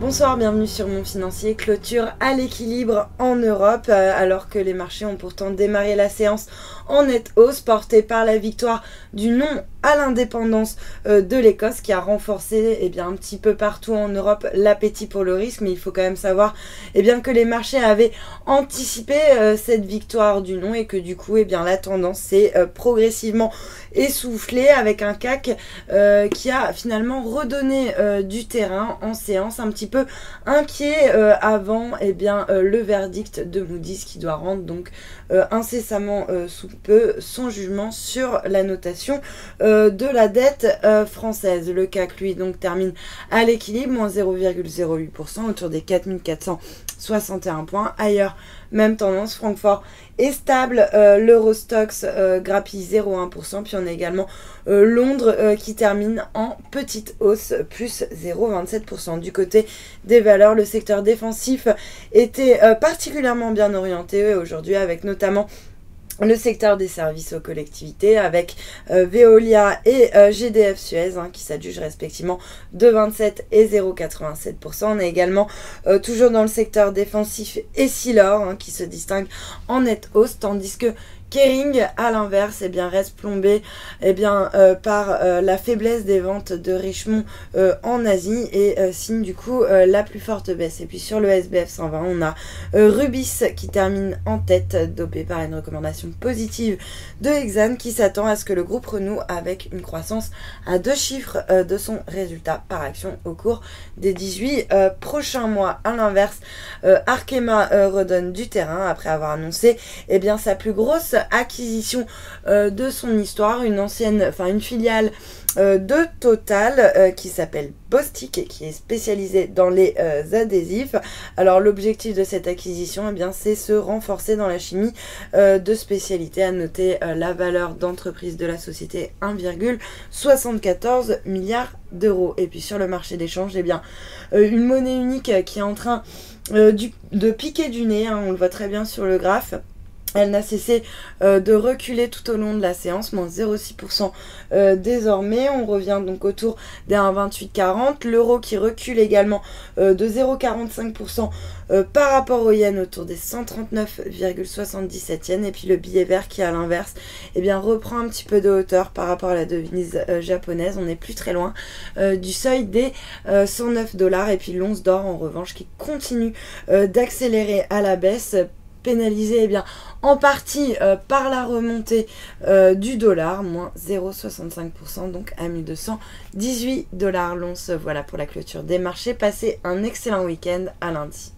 Bonsoir, bienvenue sur Mon Financier. Clôture à l'équilibre en Europe, alors que les marchés ont pourtant démarré la séance en nette hausse, portée par la victoire du non à l'indépendance de l'Écosse, qui a renforcé un petit peu partout en Europe l'appétit pour le risque. Mais il faut quand même savoir que les marchés avaient anticipé cette victoire du non et que du coup la tendance s'est progressivement essoufflée, avec un CAC qui a finalement redonné du terrain en séance, un petit peu inquiet avant le verdict de Moody's, qui doit rendre donc incessamment sous peu son jugement sur la notation de la dette française. Le CAC lui donc termine à l'équilibre, moins 0,08%, autour des 4461 points. Ailleurs, même tendance, Francfort est stable, l'Eurostoxx grappille 0,1%, puis on a également Londres qui termine en petite hausse, plus 0,27%. Du côté des valeurs, le secteur défensif était particulièrement bien orienté aujourd'hui, avec notamment le secteur des services aux collectivités, avec Veolia et GDF Suez qui s'adjugent respectivement de 27 et 0,87%. On est également toujours dans le secteur défensif Essilor qui se distingue en nette hausse, tandis que Kering, à l'inverse, reste plombé par la faiblesse des ventes de Richemont en Asie et signe du coup la plus forte baisse. Et puis sur le SBF 120, on a Rubis qui termine en tête, dopé par une recommandation positive de Exane, qui s'attend à ce que le groupe renoue avec une croissance à 2 chiffres de son résultat par action au cours des 18 prochains mois. À l'inverse, Arkema redonne du terrain après avoir annoncé sa plus grosse acquisition de son histoire, une filiale de Total qui s'appelle Bostik et qui est spécialisée dans les adhésifs. Alors l'objectif de cette acquisition c'est se renforcer dans la chimie de spécialité. À noter la valeur d'entreprise de la société, 1,74 milliard d'euros. Et puis sur le marché d'échange, une monnaie unique qui est en train de piquer du nez, on le voit très bien sur le graphe. Elle n'a cessé de reculer tout au long de la séance, moins 0,6% désormais. On revient donc autour des 1,2840. L'euro qui recule également de 0,45% par rapport au yen, autour des 139,77 yens. Et puis le billet vert qui, à l'inverse, reprend un petit peu de hauteur par rapport à la devise japonaise. On n'est plus très loin du seuil des 109 $. Et puis l'once d'or, en revanche, qui continue d'accélérer à la baisse, pénalisé en partie par la remontée du dollar, moins 0,65%, donc à 1218 $ l'once. Voilà pour la clôture des marchés. Passez un excellent week-end, à lundi.